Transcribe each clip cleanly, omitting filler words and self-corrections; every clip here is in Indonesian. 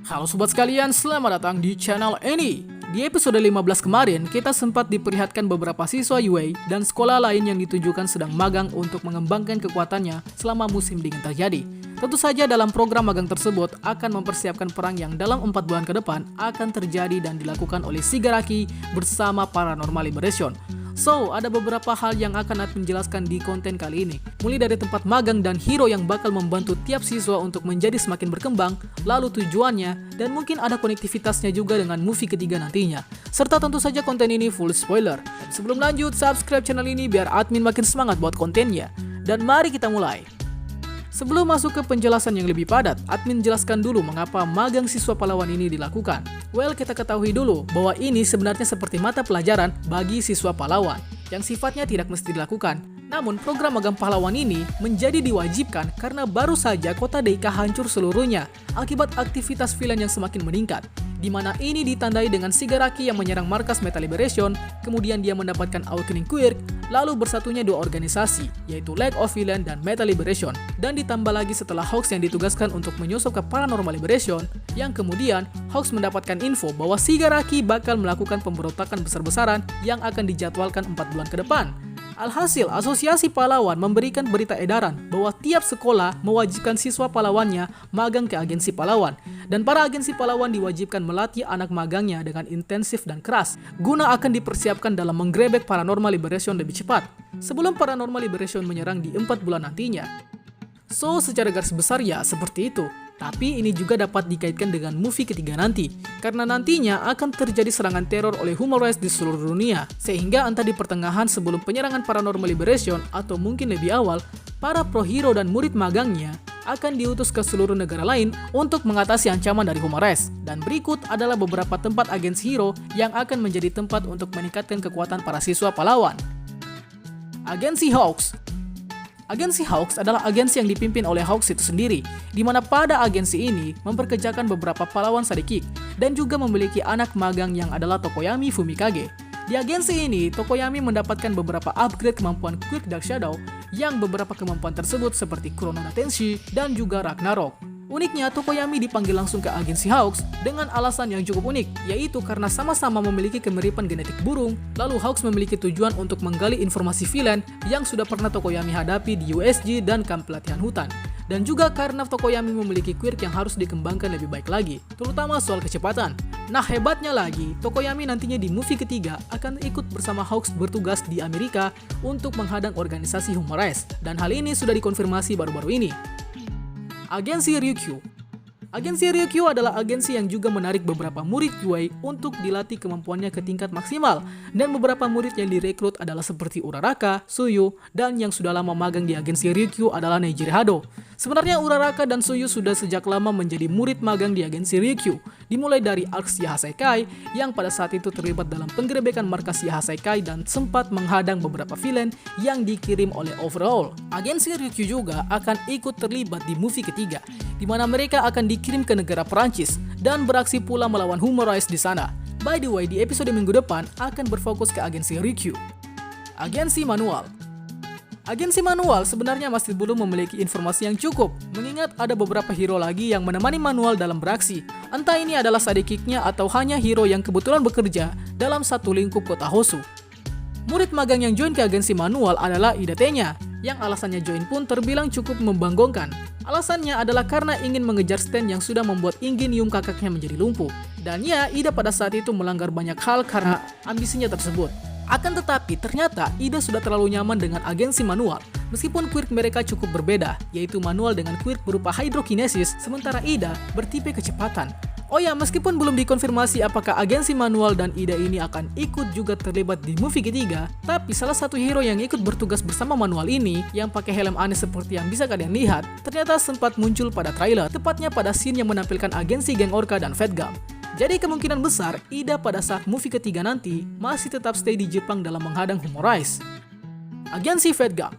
Halo sobat sekalian, selamat datang di channel ini. Di episode 15 kemarin, kita sempat diperlihatkan beberapa siswa UA dan sekolah lain yang ditujukan sedang magang untuk mengembangkan kekuatannya selama musim dingin terjadi. Tentu saja dalam program magang tersebut akan mempersiapkan perang yang dalam 4 bulan ke depan akan terjadi dan dilakukan oleh Shigaraki bersama Paranormal Liberation. So, ada beberapa hal yang akan admin jelaskan di konten kali ini. Mulai dari tempat magang dan hero yang bakal membantu tiap siswa untuk menjadi semakin berkembang, lalu tujuannya, dan mungkin ada konektivitasnya juga dengan movie ketiga nantinya. Serta tentu saja konten ini full spoiler. Sebelum lanjut, subscribe channel ini biar admin makin semangat buat kontennya. Dan mari kita mulai. Sebelum masuk ke penjelasan yang lebih padat, admin jelaskan dulu mengapa magang siswa pahlawan ini dilakukan. Well, kita ketahui dulu bahwa ini sebenarnya seperti mata pelajaran bagi siswa pahlawan, yang sifatnya tidak mesti dilakukan. Namun, program magang pahlawan ini menjadi diwajibkan karena baru saja kota Deika hancur seluruhnya akibat aktivitas villain yang semakin meningkat, di mana ini ditandai dengan Shigaraki yang menyerang markas Metal Liberation, kemudian dia mendapatkan Awakening Quirk, lalu bersatunya dua organisasi, yaitu League of Villain dan Metal Liberation, dan ditambah lagi setelah Hawks yang ditugaskan untuk menyusup ke Paranormal Liberation, yang kemudian Hawks mendapatkan info bahwa Shigaraki bakal melakukan pemberontakan besar-besaran yang akan dijadwalkan 4 bulan ke depan. Alhasil, asosiasi pahlawan memberikan berita edaran bahwa tiap sekolah mewajibkan siswa pahlawannya magang ke agensi pahlawan, dan para agensi pahlawan diwajibkan melatih anak magangnya dengan intensif dan keras, guna akan dipersiapkan dalam menggrebek Paranormal Liberation lebih cepat, sebelum Paranormal Liberation menyerang di 4 bulan nantinya. So, secara garis besar ya seperti itu. Tapi ini juga dapat dikaitkan dengan movie ketiga nanti, karena nantinya akan terjadi serangan teror oleh Human Race di seluruh dunia, sehingga entah di pertengahan sebelum penyerangan Paranormal Liberation atau mungkin lebih awal, para pro hero dan murid magangnya akan diutus ke seluruh negara lain untuk mengatasi ancaman dari Human Race. Dan berikut adalah beberapa tempat agensi hero yang akan menjadi tempat untuk meningkatkan kekuatan para siswa pahlawan. Agensi Hawks. Agensi Hawks adalah agensi yang dipimpin oleh Hawks itu sendiri, di mana pada agensi ini memperkerjakan beberapa pahlawan Sadekik dan juga memiliki anak magang yang adalah Tokoyami Fumikage. Di agensi ini, Tokoyami mendapatkan beberapa upgrade kemampuan Quick Dark Shadow yang beberapa kemampuan tersebut seperti Chrono no Tenshi dan juga Ragnarok. Uniknya, Tokoyami dipanggil langsung ke agensi Hawks dengan alasan yang cukup unik, yaitu karena sama-sama memiliki kemiripan genetik burung, lalu Hawks memiliki tujuan untuk menggali informasi villain yang sudah pernah Tokoyami hadapi di USG dan kamp pelatihan hutan. Dan juga karena Tokoyami memiliki quirk yang harus dikembangkan lebih baik lagi, terutama soal kecepatan. Nah, hebatnya lagi, Tokoyami nantinya di movie ketiga akan ikut bersama Hawks bertugas di Amerika untuk menghadang organisasi Human Race, dan hal ini sudah dikonfirmasi baru-baru ini. Agensi Ryukyu. Agensi Ryukyu adalah agensi yang juga menarik beberapa murid UA untuk dilatih kemampuannya ke tingkat maksimal, dan beberapa murid yang direkrut adalah seperti Uraraka, Tsuyu, dan yang sudah lama magang di agensi Ryukyu adalah Neji Hado. Sebenarnya Uraraka dan Tsuyu sudah sejak lama menjadi murid magang di agensi Ryukyu, dimulai dari Arcs Yahasekai yang pada saat itu terlibat dalam penggerebekan markas Yahasekai dan sempat menghadang beberapa villain yang dikirim oleh Overhaul. Agensi Ryukyu juga akan ikut terlibat di movie ketiga, di mana mereka akan dikirim ke negara Perancis dan beraksi pula melawan Human Race di sana. By the way, di episode minggu depan akan berfokus ke agensi Ryukyu. Agensi Manual. Agensi Manual sebenarnya masih belum memiliki informasi yang cukup, mengingat ada beberapa hero lagi yang menemani Manual dalam beraksi. Entah ini adalah Sadekiknya atau hanya hero yang kebetulan bekerja dalam satu lingkup kota Hosu. Murid magang yang join ke agensi Manual adalah Idate-nya, yang alasannya join pun terbilang cukup membanggakan. Alasannya adalah karena ingin mengejar stand yang sudah membuat Ingenium kakaknya menjadi lumpuh. Dan ya, Ida pada saat itu melanggar banyak hal karena ambisinya tersebut. Akan tetapi, ternyata Ida sudah terlalu nyaman dengan agensi Manual. Meskipun quirk mereka cukup berbeda, yaitu Manual dengan quirk berupa hydrokinesis, sementara Ida bertipe kecepatan. Oh ya, meskipun belum dikonfirmasi apakah agensi Manual dan Ida ini akan ikut juga terlibat di movie ketiga, tapi salah satu hero yang ikut bertugas bersama Manual ini, yang pakai helm aneh seperti yang bisa kalian lihat, ternyata sempat muncul pada trailer, tepatnya pada scene yang menampilkan agensi geng Orca dan Fat Gum. Jadi kemungkinan besar, Ida pada saat movie ketiga nanti masih tetap stay di Jepang dalam menghadang Human Race. Agensi Fat Gum.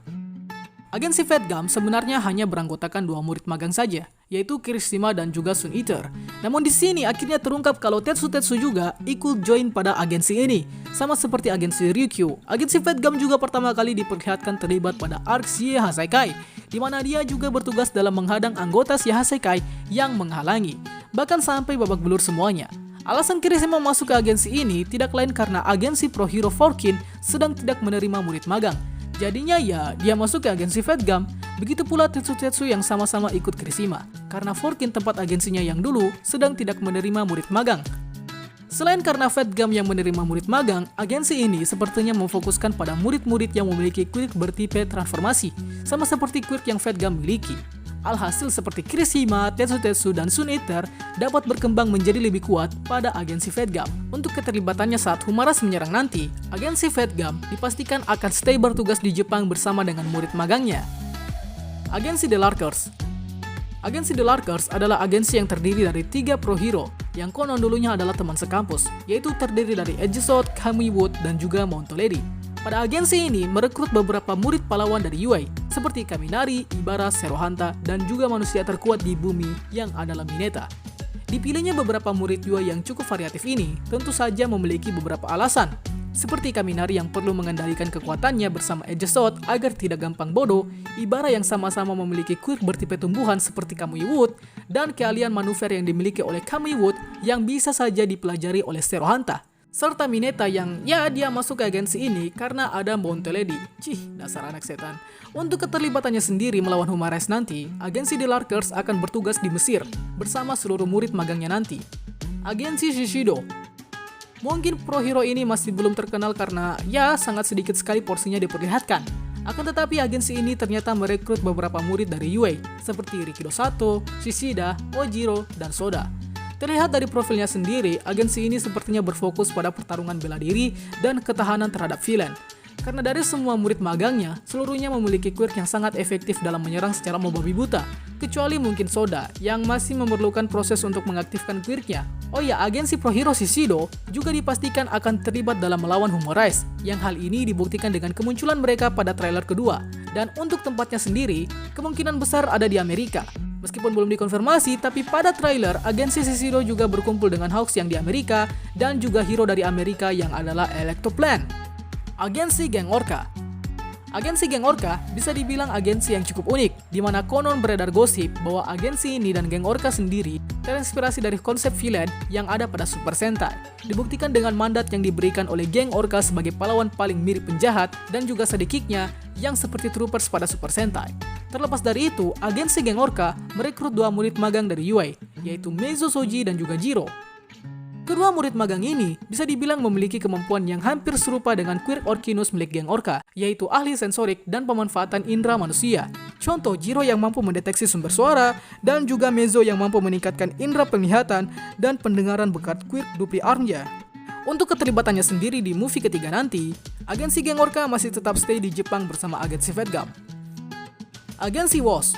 Agensi Fat Gum sebenarnya hanya beranggotakan 2 murid magang saja, yaitu Kirishima dan juga Sun Eater. Namun di sini akhirnya terungkap kalau Tetsu juga ikut join pada agensi ini. Sama seperti agensi Ryukyu, agensi Fat Gum juga pertama kali diperlihatkan terlibat pada Arcs Yahasekai, di mana dia juga bertugas dalam menghadang anggota Yahasekai yang menghalangi. bahkan sampai babak belur semuanya. Alasan Kirishima masuk ke agensi ini tidak lain karena agensi Pro Hero Forkin sedang tidak menerima murid magang. Jadinya ya, dia masuk ke agensi Fate Gum. Begitu pula Tetsu yang sama-sama ikut Kirishima, karena Forkin tempat agensinya yang dulu sedang tidak menerima murid magang. Selain karena Fate Gum yang menerima murid magang, agensi ini sepertinya memfokuskan pada murid-murid yang memiliki quirk bertipe transformasi, sama seperti quirk yang Fate Gum miliki. Alhasil seperti Kirishima, Tetsu, dan Sun Eater dapat berkembang menjadi lebih kuat pada agensi Fate Gum. Untuk keterlibatannya saat Humaras menyerang nanti, agensi Fate Gum dipastikan akan stay bertugas di Jepang bersama dengan murid magangnya. Agensi The Larkers. Agensi The Larkers adalah agensi yang terdiri dari 3 pro hero yang konon dulunya adalah teman sekampus, yaitu terdiri dari Aegis-Shot, Kamui-Wood, dan juga Mount-Toleri. Pada agensi ini merekrut beberapa murid pahlawan dari UA, seperti Kaminari, Ibara, Serohanta, dan juga manusia terkuat di bumi yang adalah Mineta. Dipilihnya beberapa murid UA yang cukup variatif ini tentu saja memiliki beberapa alasan, seperti Kaminari yang perlu mengendalikan kekuatannya bersama Aegis-Shot agar tidak gampang bodoh, Ibara yang sama-sama memiliki quirk bertipe tumbuhan seperti Kamui-Wood, dan keahlian manuver yang dimiliki oleh Kamui-Wood yang bisa saja dipelajari oleh Serohanta. Serta Mineta yang ya dia masuk ke agensi ini karena ada Mount-Toleri. Cih, dasar anak setan. Untuk keterlibatannya sendiri melawan Humares nanti, agensi The Larkers akan bertugas di Mesir bersama seluruh murid magangnya nanti. Agensi Shishido. Mungkin pro hero ini masih belum terkenal karena ya sangat sedikit sekali porsinya diperlihatkan. Akan tetapi agensi ini ternyata merekrut beberapa murid dari UA seperti Rikido Sato, Shishida, Ojiro, dan Soda. Terlihat dari profilnya sendiri, agensi ini sepertinya berfokus pada pertarungan bela diri dan ketahanan terhadap villain. Karena dari semua murid magangnya, seluruhnya memiliki quirk yang sangat efektif dalam menyerang secara membabi buta. Kecuali mungkin Soda, yang masih memerlukan proses untuk mengaktifkan quirknya. Oh ya, agensi Pro Hero Shishido juga dipastikan akan terlibat dalam melawan Humarise, yang hal ini dibuktikan dengan kemunculan mereka pada trailer kedua. Dan untuk tempatnya sendiri, kemungkinan besar ada di Amerika. Meskipun belum dikonfirmasi, tapi pada trailer, agensi Shishido juga berkumpul dengan Hawks yang di Amerika, dan juga hero dari Amerika yang adalah Electroplan. Agensi Geng Orca. Agensi Geng Orca bisa dibilang agensi yang cukup unik, di mana konon beredar gosip bahwa agensi ini dan Geng Orca sendiri terinspirasi dari konsep villain yang ada pada Super Sentai. Dibuktikan dengan mandat yang diberikan oleh Geng Orca sebagai pahlawan paling mirip penjahat dan juga sidekicknya yang seperti Troopers pada Super Sentai. Terlepas dari itu, agensi Geng Orca merekrut 2 murid magang dari UA, yaitu Meizo Soji dan juga Jiro. Kedua murid magang ini bisa dibilang memiliki kemampuan yang hampir serupa dengan quirk Orkinus milik Geng Orca, yaitu ahli sensorik dan pemanfaatan indera manusia. Contoh Jiro yang mampu mendeteksi sumber suara, dan juga Meizo yang mampu meningkatkan indera penglihatan dan pendengaran berkat quirk Dupli Armnya. Untuk keterlibatannya sendiri di movie ketiga nanti, agensi Geng Orca masih tetap stay di Jepang bersama agensi Fate Gum. Agensi WOS.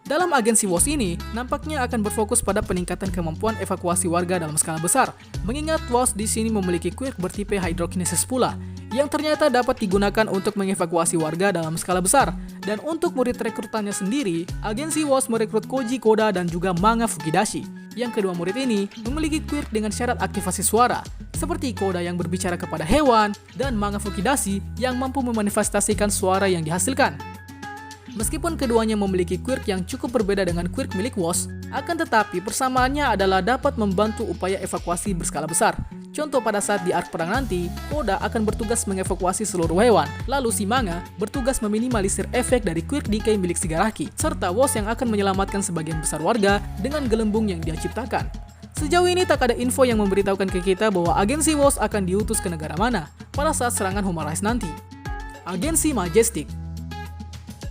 Dalam agensi WOS ini, nampaknya akan berfokus pada peningkatan kemampuan evakuasi warga dalam skala besar, mengingat WOS di sini memiliki quirk bertipe hydrokinesis pula, yang ternyata dapat digunakan untuk mengevakuasi warga dalam skala besar. Dan untuk murid rekrutannya sendiri, agensi WOS merekrut Koji Koda dan juga Manga Fukidashi. Yang kedua murid ini memiliki quirk dengan syarat aktivasi suara, seperti Koda yang berbicara kepada hewan, dan Manga Fukidashi yang mampu memanifestasikan suara yang dihasilkan. Meskipun keduanya memiliki quirk yang cukup berbeda dengan quirk milik WOS, akan tetapi persamaannya adalah dapat membantu upaya evakuasi berskala besar. Contoh pada saat di arc perang nanti, Koda akan bertugas mengevakuasi seluruh hewan, lalu si Manga bertugas meminimalisir efek dari quirk decay milik Shigaraki, serta WOS yang akan menyelamatkan sebagian besar warga dengan gelembung yang dia ciptakan. Sejauh ini tak ada info yang memberitahukan ke kita bahwa agensi WOS akan diutus ke negara mana pada saat serangan Humarise nanti. Agensi Majestic.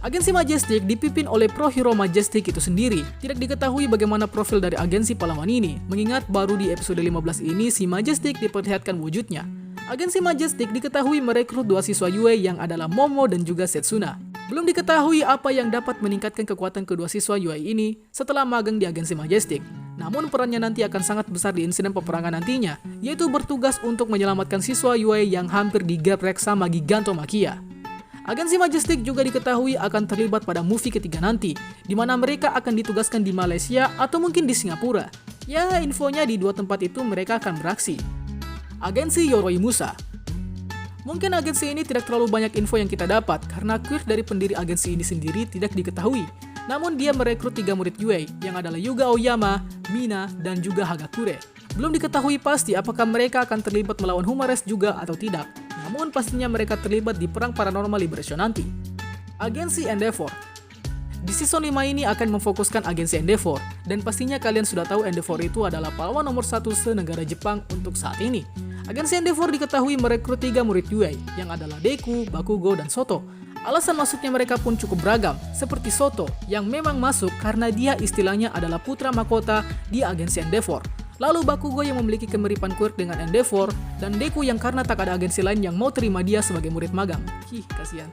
Agensi Majestic dipimpin oleh Pro Hero Majestic itu sendiri. Tidak diketahui bagaimana profil dari agensi pahlawan ini, mengingat baru di episode 15 ini si Majestic diperlihatkan wujudnya. Agensi Majestic diketahui merekrut 2 siswa UA yang adalah Momo dan juga Setsuna. Belum diketahui apa yang dapat meningkatkan kekuatan kedua siswa UA ini setelah magang di agensi Majestic. Namun perannya nanti akan sangat besar di insiden peperangan nantinya, yaitu bertugas untuk menyelamatkan siswa UA yang hampir digeprek sama Gigantomachia. Agensi Majestic juga diketahui akan terlibat pada movie ketiga nanti, di mana mereka akan ditugaskan di Malaysia atau mungkin di Singapura. Ya, infonya di 2 tempat itu mereka akan beraksi. Agensi Yoroi-Musa. Mungkin agensi ini tidak terlalu banyak info yang kita dapat, karena quirk dari pendiri agensi ini sendiri tidak diketahui. Namun dia merekrut 3 murid Yue yang adalah Yuga Aoyama, Mina, dan juga Hagakure. Belum diketahui pasti apakah mereka akan terlibat melawan Humares juga atau tidak. Namun pastinya mereka terlibat di perang Paranormal Liberation nanti. Agensi Endeavor. Di season 5 ini akan memfokuskan agensi Endeavor, dan pastinya kalian sudah tahu Endeavor itu adalah pahlawan nomor 1 se-negara Jepang untuk saat ini. Agensi Endeavor diketahui merekrut 3 murid Yue, yang adalah Deku, Bakugo, dan Soto. Alasan masuknya mereka pun cukup beragam, seperti Soto, yang memang masuk karena dia istilahnya adalah putra mahkota di agensi Endeavor. Lalu Bakugo yang memiliki kemiripan quirk dengan Endeavor, dan Deku yang karena tak ada agensi lain yang mau terima dia sebagai murid magang. Kasihan.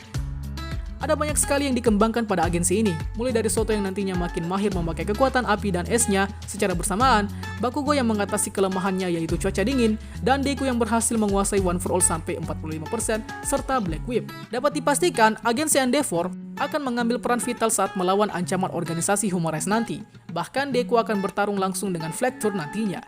Ada banyak sekali yang dikembangkan pada agensi ini, mulai dari Soto yang nantinya makin mahir memakai kekuatan api dan esnya secara bersamaan, Bakugo yang mengatasi kelemahannya yaitu cuaca dingin, dan Deku yang berhasil menguasai One for All sampai 45%, serta Black Whip. Dapat dipastikan, agensi Endeavor akan mengambil peran vital saat melawan ancaman organisasi Humares nanti. Bahkan Deku akan bertarung langsung dengan Flector nantinya.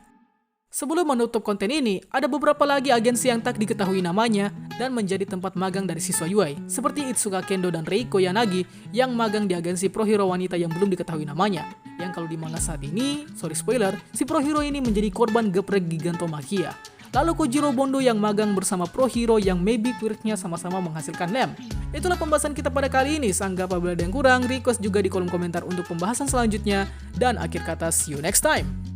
Sebelum menutup konten ini, ada beberapa lagi agensi yang tak diketahui namanya dan menjadi tempat magang dari siswa Yue, seperti Itsuka Kendo dan Reiko Yanagi yang magang di agensi pro hero wanita yang belum diketahui namanya. Yang kalau di manga saat ini, sorry spoiler, si pro hero ini menjadi korban geprek Gigantomachia. Lalu Kojiro Bondo yang magang bersama pro hero yang maybe quirknya sama-sama menghasilkan lem. Itulah pembahasan kita pada kali ini. Sanggap apabila ada yang kurang, request juga di kolom komentar untuk pembahasan selanjutnya. Dan akhir kata, see you next time.